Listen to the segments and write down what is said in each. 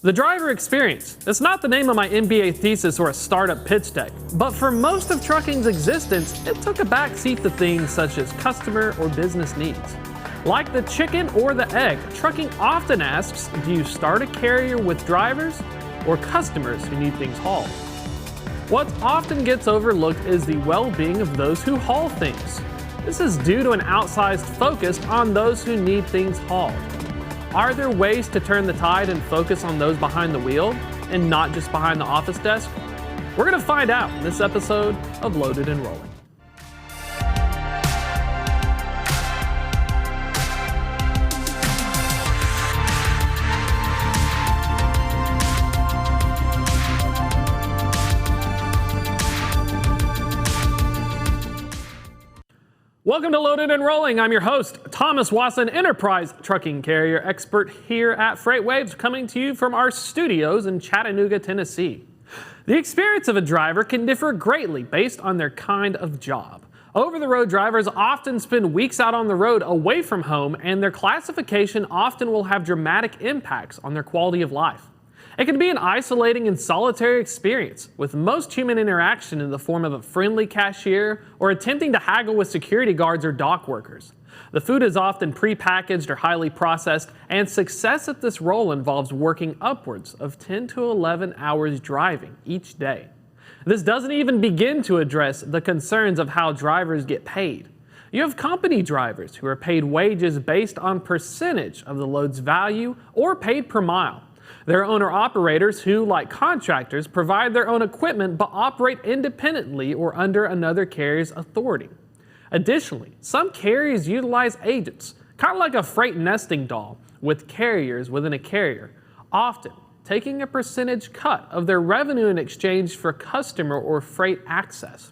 The driver experience. It's not the name of my MBA thesis or a startup pitch deck, but for most of trucking's existence, it took a backseat to things such as customer or business needs. Like the chicken or the egg, trucking often asks, do you start a carrier with drivers or customers who need things hauled? What often gets overlooked is the well-being of those who haul things. This is due to an outsized focus on those who need things hauled. Are there ways to turn the tide and focus on those behind the wheel and not just behind the office desk? We're going to find out in this episode of Loaded and Rolling. Welcome to Loaded and Rolling. I'm your host, Thomas Wasson, enterprise trucking carrier expert here at FreightWaves, coming to you from our studios in Chattanooga, Tennessee. The experience of a driver can differ greatly based on their kind of job. Over-the-road drivers often spend weeks out on the road away from home, and their classification often will have dramatic impacts on their quality of life. It can be an isolating and solitary experience, with most human interaction in the form of a friendly cashier or attempting to haggle with security guards or dock workers. The food is often prepackaged or highly processed, and success at this role involves working upwards of 10 to 11 hours driving each day. This doesn't even begin to address the concerns of how drivers get paid. You have company drivers who are paid wages based on percentage of the load's value or paid per mile. There are owner-operators who, like contractors, provide their own equipment but operate independently or under another carrier's authority. Additionally, some carriers utilize agents, kind of like a freight nesting doll, with carriers within a carrier, often taking a percentage cut of their revenue in exchange for customer or freight access.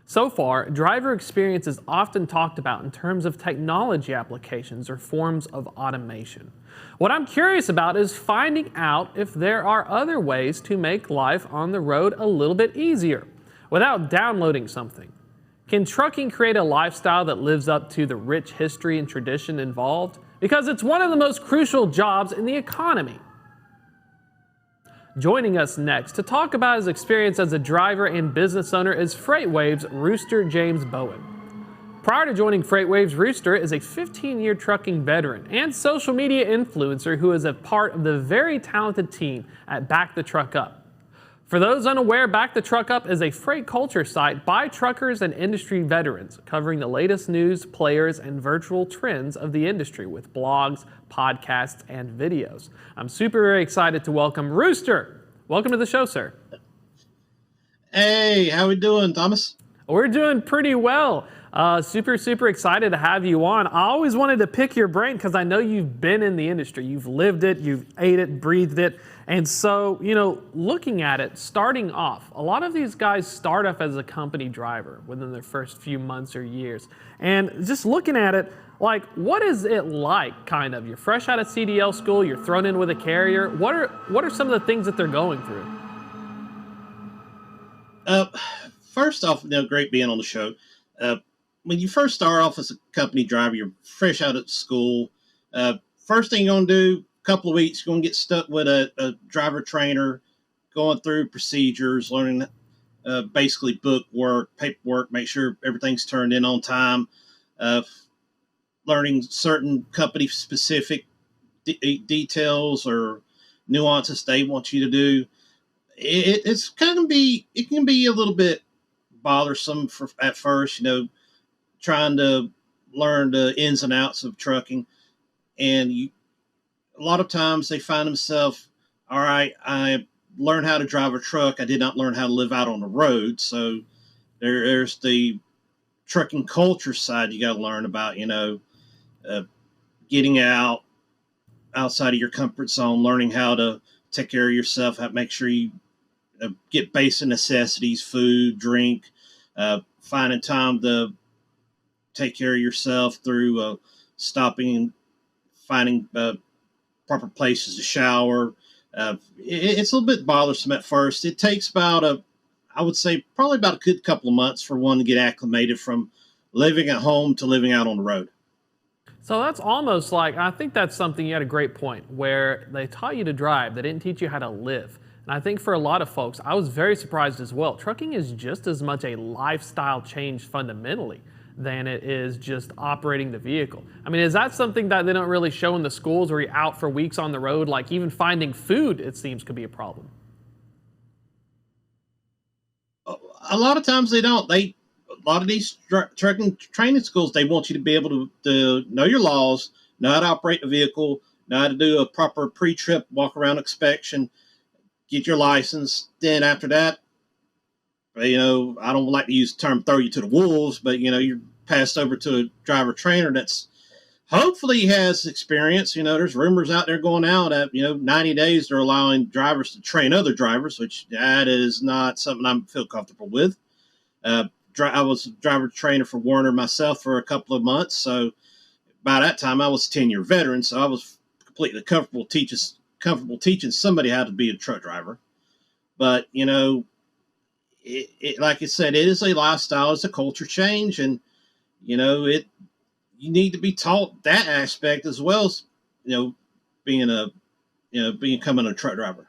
So far, driver experience is often talked about in terms of technology applications or forms of automation. What I'm curious about is finding out if there are other ways to make life on the road a little bit easier without downloading something. Can trucking create a lifestyle that lives up to the rich history and tradition involved? Because it's one of the most crucial jobs in the economy. Joining us next to talk about his experience as a driver and business owner is FreightWaves' Rooster James Bowen. Prior to joining FreightWaves, Rooster is a 15-year trucking veteran and social media influencer who is a part of the very talented team at Back the Truck Up. For those unaware, Back the Truck Up is a freight culture site by truckers and industry veterans, covering the latest news, players, and virtual trends of the industry with blogs, podcasts, and videos. I'm super excited to welcome Rooster. Welcome to the show, sir. Hey, how we doing, Thomas? We're doing pretty well. Super excited to have you on. I always wanted to pick your brain because I know you've been in the industry. You've lived it, you've ate it, breathed it. And so, looking at it, starting off, a lot of these guys start off as a company driver within their first few months or years. And just looking at it, like, what is it like, kind of? You're fresh out of CDL school, you're thrown in with a carrier. What are some of the things that they're going through? First off, great being on the show. When you first start off as a company driver, you're fresh out of school. First thing you're going to do, a couple of weeks, you're going to get stuck with a driver trainer, going through procedures, learning basically book work, paperwork, make sure everything's turned in on time, learning certain company-specific details or nuances they want you to do. It can be a little bit bothersome at first, trying to learn the ins and outs of trucking. And a lot of times they find themselves, all right, I learned how to drive a truck. I did not learn how to live out on the road. So there's the trucking culture side you got to learn about, getting outside of your comfort zone, learning how to take care of yourself, how to make sure you get basic necessities, food, drink, finding time to take care of yourself through stopping, finding proper places to shower. It's a little bit bothersome at first. It takes I would say probably about a good couple of months for one to get acclimated from living at home to living out on the road. So that's almost like, I think that's something, you had a great point, where they taught you to drive, they didn't teach you how to live. And I think for a lot of folks, I was very surprised as well. Trucking is just as much a lifestyle change fundamentally than it is just operating the vehicle. I mean, is that something that they don't really show in the schools where you're out for weeks on the road? Like even finding food, it seems, could be a problem. A lot of times they don't. A lot of these trucking training schools, they want you to be able to know your laws, know how to operate the vehicle, know how to do a proper pre-trip walk around inspection, get your license. Then after that, I don't like to use the term throw you to the wolves, but you're passed over to a driver trainer that's hopefully has experience. There's rumors out there going out that 90 days they're allowing drivers to train other drivers, which that is not something I feel comfortable with. I was a driver trainer for Warner myself for a couple of months, so by that time I was a 10-year veteran, so I was completely comfortable teaching somebody how to be a truck driver. But like I said, it is a lifestyle, it's a culture change, and it you need to be taught that aspect as well as being becoming a truck driver.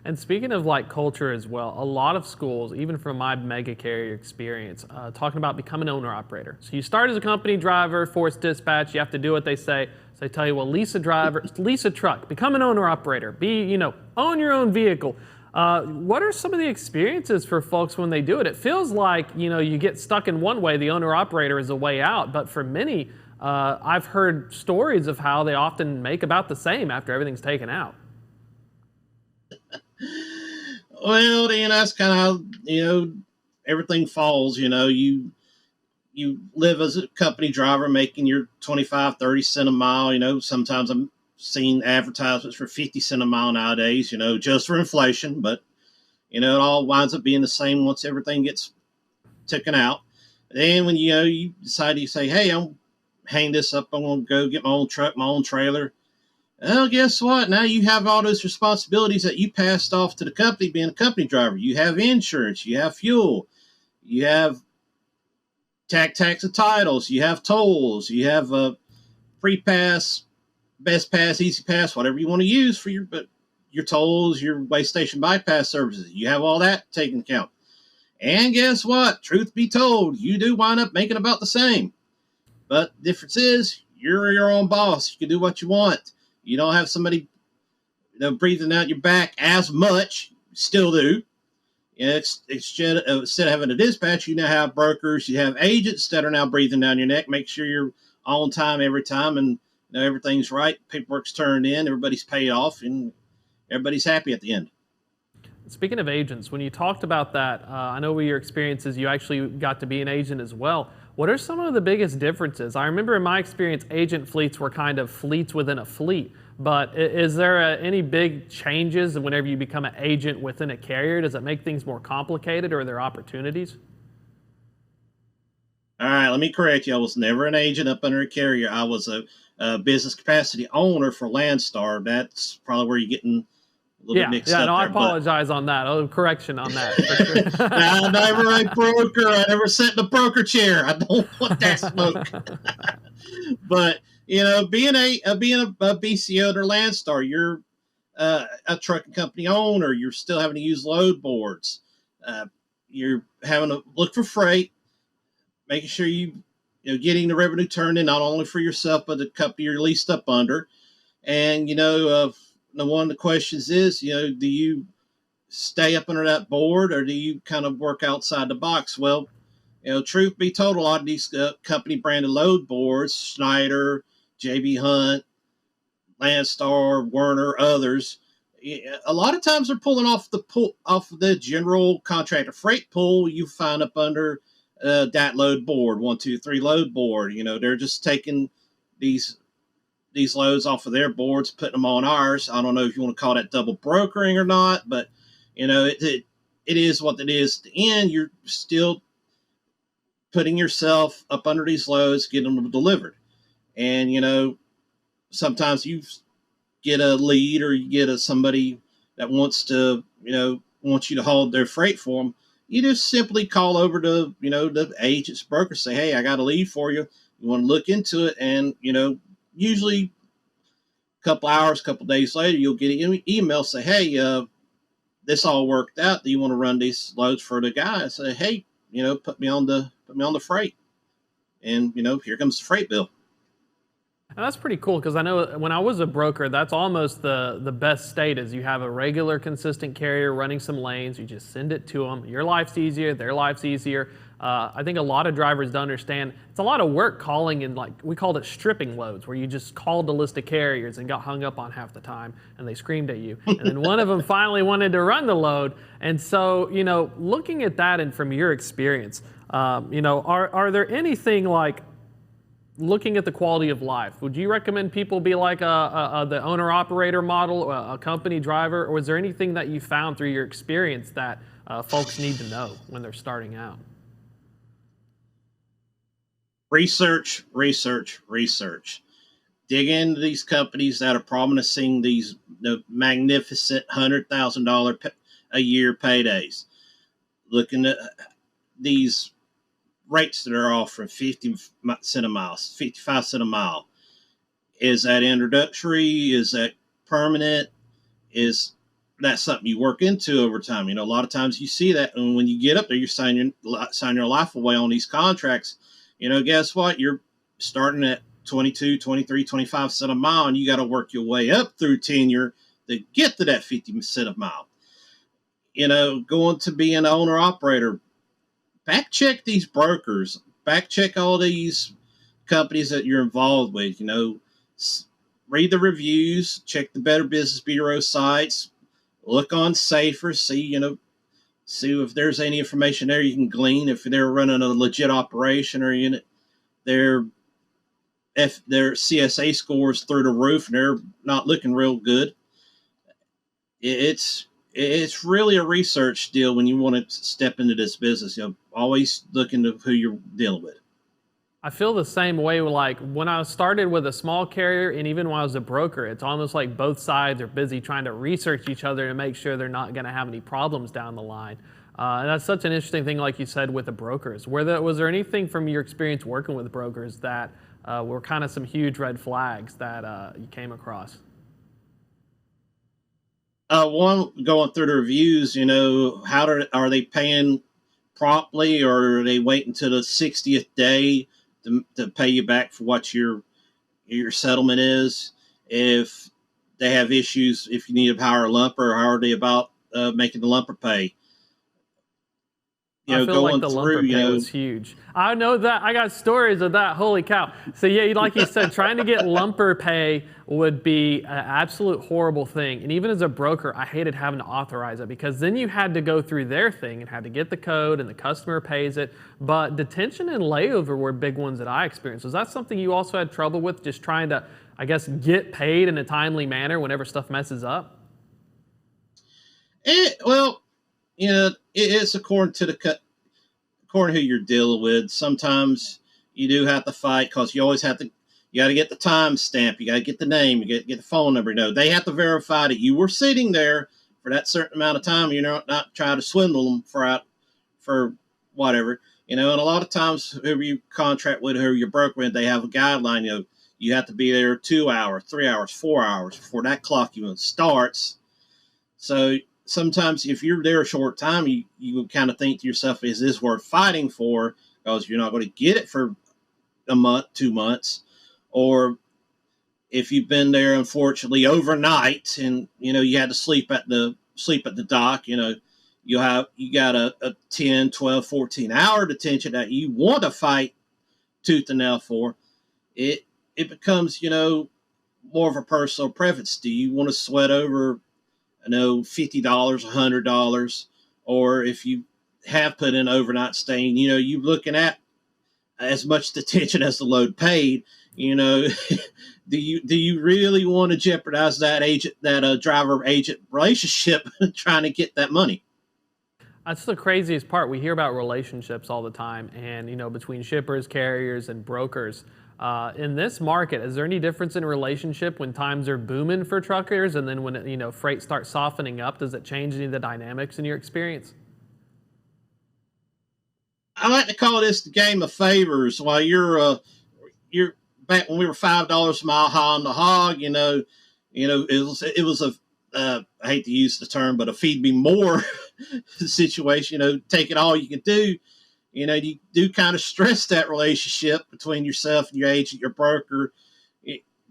And speaking of like culture as well, a lot of schools, even from my mega carrier experience, talking about becoming an owner operator. So you start as a company driver, force dispatch, you have to do what they say. So they tell you, well, lease a driver, lease a truck, become an owner operator, own your own vehicle. What are some of the experiences for folks when they do it? It feels like, you get stuck in one way, the owner operator is a way out. But for many, I've heard stories of how they often make about the same after everything's taken out. Well, then that's kind of how everything falls. You live as a company driver making your 25, 30 cents a mile. Sometimes I'm seeing advertisements for 50 cents a mile nowadays, just for inflation. But, it all winds up being the same once everything gets taken out. Then when, you decide to say, hey, I'm hang this up. I'm going to go get my own truck, my own trailer. Well, guess what? Now you have all those responsibilities that you passed off to the company being a company driver. You have insurance, you have fuel, you have tax and titles, you have tolls, you have a free pass, best pass, easy pass, whatever you want to use for your tolls, your way station bypass services. You have all that taken account. And guess what? Truth be told, you do wind up making about the same. But the difference is you're your own boss. You can do what you want. You don't have somebody breathing out your back as much. Still do. Instead of having a dispatch, you now have brokers. You have agents that are now breathing down your neck. Make sure you're on time every time, and everything's right. Paperwork's turned in. Everybody's paid off, and everybody's happy at the end. Speaking of agents, when you talked about that, I know with your experiences, you actually got to be an agent as well. What are some of the biggest differences? I remember in my experience, agent fleets were kind of fleets within a fleet. But is there any big changes whenever you become an agent within a carrier? Does it make things more complicated, or are there opportunities? All right, let me correct you. I was never an agent up under a carrier. I was a business capacity owner for Landstar. That's probably where you're getting a little bit mixed up. No, I there, apologize on that. Oh, correction on that. For sure. I'm never a broker. I never sat in the broker chair. I don't want that smoke. But being a BCO or Landstar, you're a trucking company owner. You're still having to use load boards. You're having to look for freight, making sure getting the revenue turned in not only for yourself but the company you're leased up under. And one of the questions is, do you stay up under that board, or do you kind of work outside the box? Well, truth be told, a lot of these company branded load boards, Schneider, JB Hunt, Landstar, Werner, others, a lot of times they're pulling off the general contractor freight pool you find up under that load board, 1, 2, 3 load board. They're just taking these loads off of their boards, putting them on ours. I don't know if you want to call that double brokering or not, but it is what it is. At the end, you're still putting yourself up under these loads, getting them delivered. And sometimes you get a lead, or you get somebody that wants you to haul their freight for them. You just simply call over to the agent's broker, say, hey, I got a lead for you. You want to look into it, and usually a couple hours, couple days later, you'll get an email say, "Hey, this all worked out. Do you want to run these loads for the guy?" I say, "Hey, put me on the freight, and here comes the freight bill." And that's pretty cool because I know when I was a broker, that's almost the best state is you have a regular consistent carrier running some lanes. You just send it to them. Your life's easier. Their life's easier. I think a lot of drivers don't understand. It's a lot of work calling in, like we called it stripping loads, where you just called a list of carriers and got hung up on half the time and they screamed at you. And then one of them finally wanted to run the load. And so, looking at that and from your experience, are there anything like looking at the quality of life, would you recommend people be like the owner-operator model, a company driver, or is there anything that you found through your experience that folks need to know when they're starting out? Research, research, research. Dig into these companies that are promising these magnificent $100,000 a year paydays. Looking at these rates that are offering 50 cent a mile, 55 cent a mile. Is that introductory? Is that permanent? Is that something you work into over time? A lot of times you see that, and when you get up there, you sign your life away on these contracts. Guess what? You're starting at 22, 23, 25 cent a mile, and you got to work your way up through tenure to get to that 50 cent a mile. Going to be an owner operator, back check these brokers, back check all these companies that you're involved with. Read the reviews, check the Better Business Bureau sites, look on Safer, see if there's any information there you can glean. If they're running a legit operation, or their CSA scores through the roof and they're not looking real good. It's really a research deal when you want to step into this business. Always look into who you're dealing with. I feel the same way. Like when I started with a small carrier, and even when I was a broker, it's almost like both sides are busy trying to research each other to make sure they're not going to have any problems down the line. And that's such an interesting thing, like you said, with the brokers. Was there anything from your experience working with brokers that were kind of some huge red flags that you came across? One, going through the reviews, are they paying promptly, or are they waiting until the 60th day to pay you back for what your settlement is? If they have issues, if you need to hire a lumper, how are they about making the lumper pay? I feel like the lumper pay was huge. I know that. I got stories of that. Holy cow. So yeah, like you said, trying to get lumper pay would be an absolute horrible thing. And even as a broker, I hated having to authorize it because then you had to go through their thing and had to get the code and the customer pays it. But detention and layover were big ones that I experienced. Was that something you also had trouble with, just trying to, I guess, get paid in a timely manner whenever stuff messes up? It's according to who you're dealing with. Sometimes you do have to fight because you always have to. You got to get the time stamp. You got to get the name. You got to get the phone number. They have to verify that you were sitting there for that certain amount of time. You're not trying to swindle them for whatever. And a lot of times, whoever you contract with, whoever you broker with, they have a guideline. You have to be there 2 hours, 3 hours, 4 hours before that clock even starts. So sometimes if you're there a short time, you kind of think to yourself, is this worth fighting for? Because you're not going to get it for a month, 2 months. Or if you've been there, unfortunately, overnight and, you had to sleep at the dock, you got a 10, 12, 14 hour detention that you want to fight tooth and nail for. It becomes, more of a personal preference. Do you want to sweat over $50, $100, or if you have put in overnight staying, you're looking at as much detention as the load paid. Do you really want to jeopardize that driver agent relationship trying to get that money? That's the craziest part. We hear about relationships all the time, and between shippers, carriers, and brokers. In this market, is there any difference in relationship when times are booming for truckers, and then when freight starts softening up? Does it change any of the dynamics in your experience? I like to call this the game of favors. While you're back when we were $5 a mile high on the hog. It was a I hate to use the term, but a feed me more situation. Take it all you can do. You do kind of stress that relationship between yourself and your agent, your broker,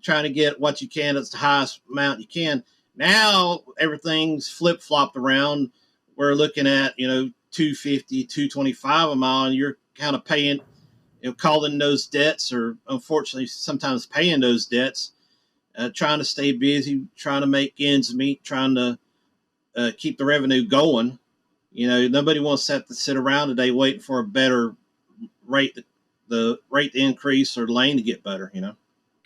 trying to get what you can at the highest amount you can. Now everything's flip flopped around. We're looking at 250, 225 a mile, and you're kind of paying, calling those debts, or unfortunately sometimes paying those debts, trying to stay busy, trying to make ends meet, trying to keep the revenue going. Nobody wants to have to sit around today waiting for a better rate, the rate to increase or the lane to get better.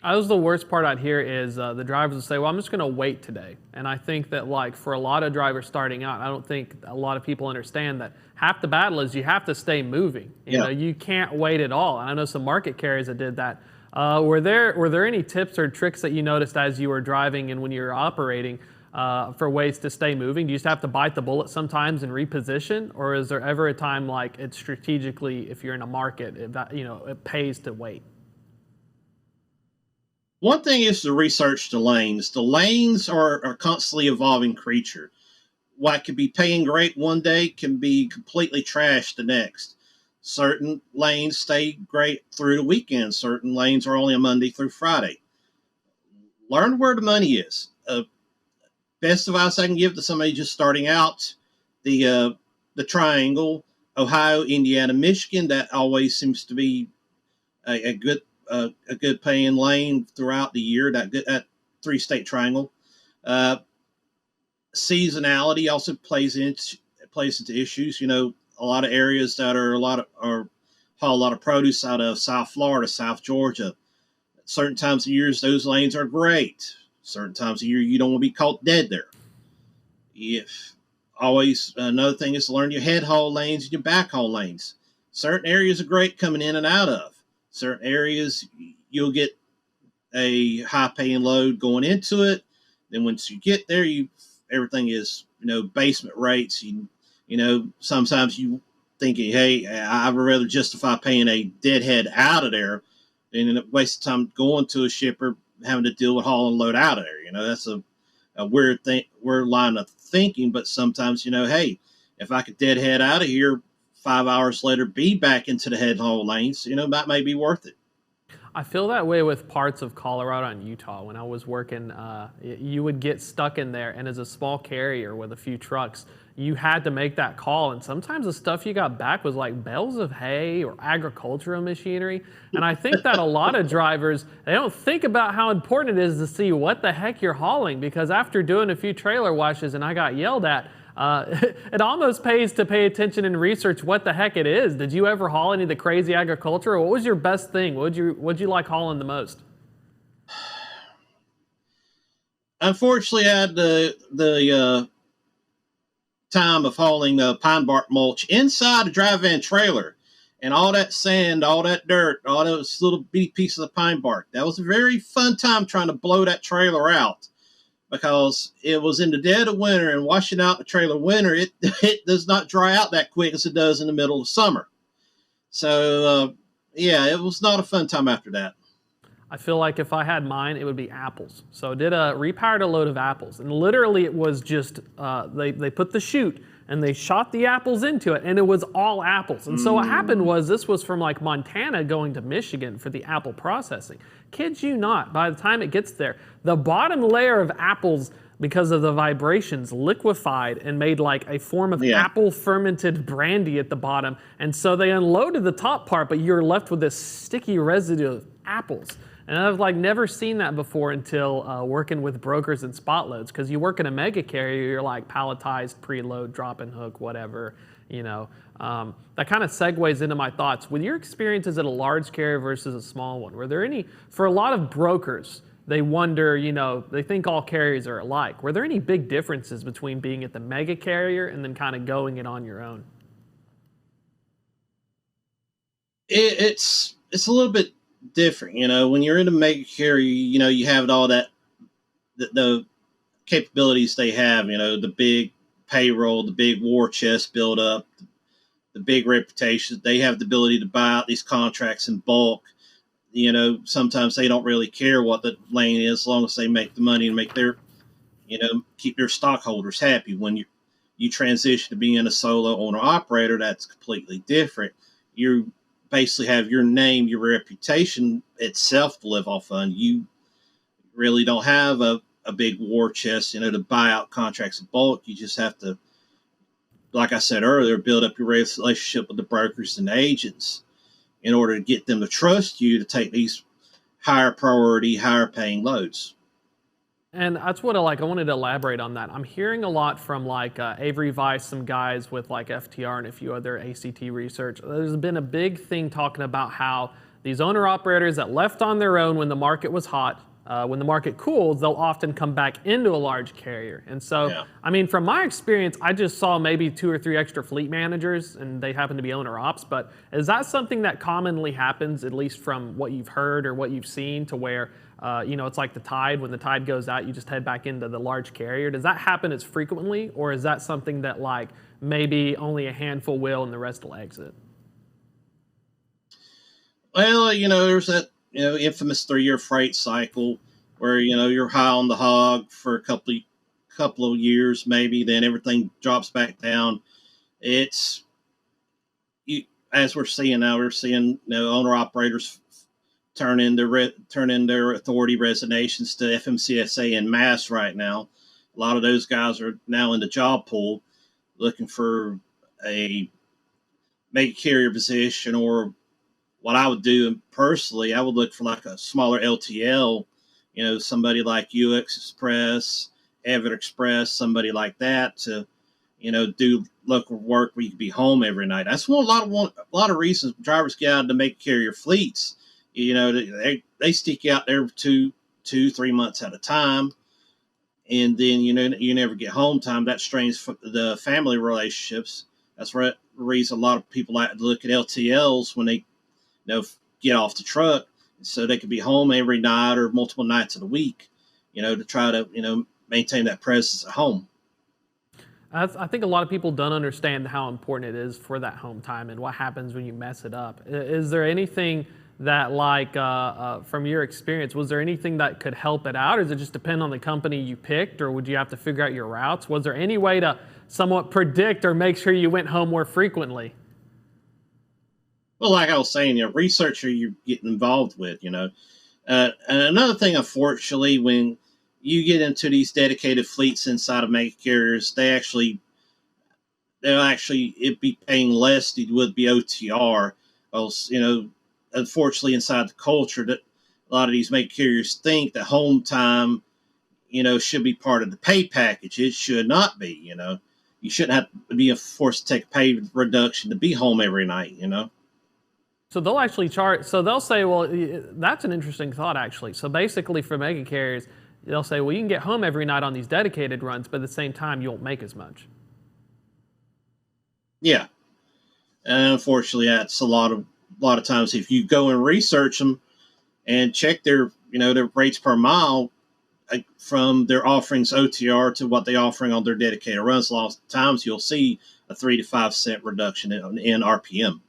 That was the worst part out here is the drivers will say, well, I'm just going to wait today. And I think that for a lot of drivers starting out, I don't think a lot of people understand that half the battle is you have to stay moving. You can't wait at all. And I know some market carriers that did that. Were there any tips or tricks that you noticed as you were driving and when you were operating for ways to stay moving? Do you just have to bite the bullet sometimes and reposition? Or is there ever a time it's strategically, if you're in a market, it pays to wait? One thing is to research the lanes. The lanes are a constantly evolving creature. What could be paying great one day can be completely trashed the next. Certain lanes stay great through the weekend. Certain lanes are only a Monday through Friday. Learn where the money is. Best advice I can give to somebody just starting out, the triangle, Ohio, Indiana, Michigan, that always seems to be a good paying lane throughout the year. That 3-state triangle. Seasonality also plays into issues. A lot of areas that haul a lot of produce out of South Florida, South Georgia. Certain times of years, those lanes are great. Certain times of year, you don't want to be caught dead there. Another thing is to learn your head haul lanes and your back haul lanes. Certain areas are great coming in and out of. Certain areas, you'll get a high paying load going into it. Then once you get there, everything is, basement rates. Sometimes you thinking, hey, I would rather justify paying a deadhead out of there than waste of time going to a shipper, having to deal with hauling load out of there. That's a weird line of thinking, but sometimes, hey, if I could deadhead out of here 5 hours later, be back into the head haul lanes, that may be worth it. I feel that way with parts of Colorado and Utah. When I was working, you would get stuck in there, and as a small carrier with a few trucks, you had to make that call, and sometimes the stuff you got back was like bales of hay or agricultural machinery. And I think that a lot of drivers, they don't think about how important it is to see what the heck you're hauling, because after doing a few trailer washes and I got yelled at, it almost pays to pay attention and research what the heck it is. Did you ever haul any of the crazy agriculture? What was your best thing? What'd you like hauling the most? Unfortunately, I had the time of hauling pine bark mulch inside a dry van trailer, and all that sand, all that dirt, all those little bitty pieces of pine bark. That was a very fun time trying to blow that trailer out, because it was in the dead of winter, and washing out the trailer winter, it does not dry out that quick as it does in the middle of summer. So, it was not a fun time after that. I feel like if I had mine, it would be apples. So I repowered a load of apples, and literally it was just, they put the chute and they shot the apples into it, and it was all apples. And so what happened was, this was from Montana going to Michigan for the apple processing. Kid you not, by the time it gets there, the bottom layer of apples, because of the vibrations, liquefied and made a form of apple fermented brandy at the bottom. And so they unloaded the top part, but you're left with this sticky residue of apples. And I've never seen that before until working with brokers and spot loads, because you work in a mega carrier, you're palletized, preload, drop and hook, whatever, That kind of segues into my thoughts. With your experiences at a large carrier versus a small one, were there any, for a lot of brokers, they wonder, they think all carriers are alike. Were there any big differences between being at the mega carrier and then kind of going it on your own? It's a little bit different, when you're in a mega carrier, you have all that, the capabilities they have, the big payroll, the big war chest build up, the big reputation. They have the ability to buy out these contracts in bulk. sometimes they don't really care what the lane is as long as they make the money and make their, keep their stockholders happy. When you transition to being a solo owner operator, that's completely different. You basically have your name, your reputation itself to live off on. You really don't have a big war chest, to buy out contracts in bulk. You just have to, like I said earlier, build up your relationship with the brokers and the agents in order to get them to trust you to take these higher priority, higher paying loads. And that's what I wanted to elaborate on that. I'm hearing a lot from Avery Weiss, some guys with FTR and a few other ACT research. There's been a big thing talking about how these owner operators that left on their own when the market was hot, when the market cools, they'll often come back into a large carrier. And so, Yeah. I mean, from my experience, I just saw maybe 2 or 3 extra fleet managers, and they happen to be owner ops. But is that something that commonly happens, at least from what you've heard or what you've seen, to where it's like the tide? When the tide goes out, you just head back into the large carrier. Does that happen as frequently, or is that something that maybe only a handful will and the rest will exit? Well, there's that infamous 3-year freight cycle where you're high on the hog for a couple of years, maybe, then everything drops back down. It's as we're seeing now, we're seeing owner operators turn in their authority resignations to FMCSA en masse right now. A lot of those guys are now in the job pool looking for a mega carrier position, or what I would do personally, I would look for a smaller LTL, somebody like UX Express, Evan Express, somebody like that to, do local work where you can be home every night. That's a lot of reasons drivers get out of the mega carrier fleets. They stick you out there 2-3 months at a time, and then you never get home time. That strains the family relationships. That's the reason a lot of people like to look at LTLs when they get off the truck, so they could be home every night or multiple nights of the week, to try to maintain that presence at home. I think a lot of people don't understand how important it is for that home time and what happens when you mess it up. Is there anything that, from your experience, was there anything that could help it out, or does it just depend on the company you picked, or would you have to figure out your routes? Was there any way to somewhat predict or make sure you went home more frequently? Well, like I was saying, researcher you're getting involved with, and another thing, unfortunately, when you get into these dedicated fleets inside of mega carriers, it'd be paying less than it would be OTR. Because, unfortunately, inside the culture, that a lot of these mega carriers think that home time, should be part of the pay package. It should not be. You shouldn't have to be forced to take a pay reduction to be home every night. So they'll actually charge. So they'll say, well, that's an interesting thought, actually. So basically, for mega carriers, they'll say, well, you can get home every night on these dedicated runs, but at the same time, you won't make as much. Yeah, and unfortunately, that's a lot of times. If you go and research them and check their rates per mile from their offerings OTR to what they're offering on their dedicated runs, a lot of times you'll see a 3 to 5 cent reduction in RPM.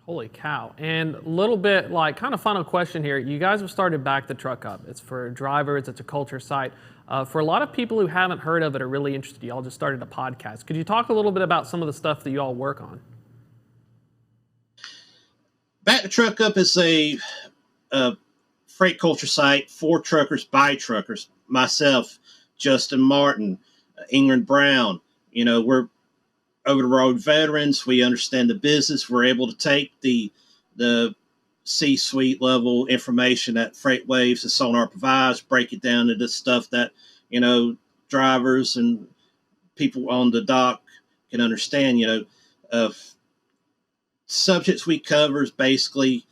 Holy cow. And a little bit kind of final question here. You guys have started Back the Truck Up. It's for drivers. It's a culture site. For a lot of people who haven't heard of it or really interested, y'all just started a podcast. Could you talk a little bit about some of the stuff that you all work on? Back the Truck Up is a freight culture site for truckers by truckers. Myself, Justin Martin, Ingrid Brown, we're over the road veterans. We understand the business. We're able to take the C-suite level information that FreightWaves and Sonar provides, break it down into stuff that drivers and people on the dock can understand. Subjects we cover is basically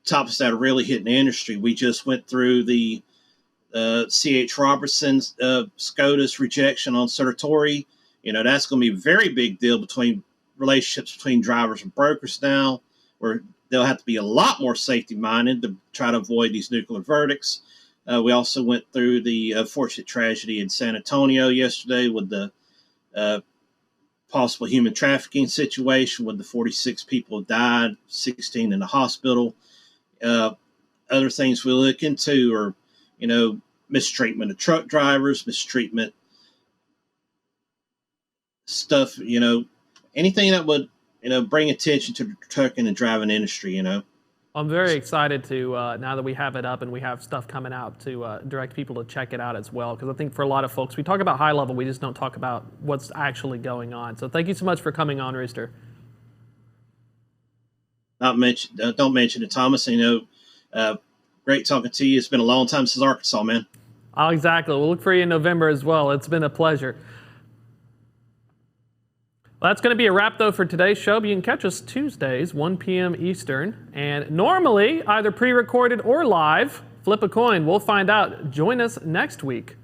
topics that are really hitting the industry. We just went through the C.H. Robertson's SCOTUS rejection on Certiorari. That's going to be a very big deal between relationships between drivers and brokers now, where they'll have to be a lot more safety minded to try to avoid these nuclear verdicts. We also went through the unfortunate tragedy in San Antonio yesterday with the possible human trafficking situation, with the 46 people who died, 16 in the hospital. Uh, Other things we look into are, mistreatment of truck drivers, mistreatment stuff, anything that would, bring attention to the trucking and driving industry. I'm very excited to, now that we have it up and we have stuff coming out, to direct people to check it out as well. Because I think for a lot of folks, we talk about high level, we just don't talk about what's actually going on. So thank you so much for coming on, Rooster. Don't mention it, Thomas. Great talking to you. It's been a long time since Arkansas, man. Oh, exactly. We'll look for you in November as well. It's been a pleasure. Well, that's going to be a wrap, though, for today's show. But you can catch us Tuesdays, 1 p.m. Eastern. And normally, either pre-recorded or live. Flip a coin. We'll find out. Join us next week.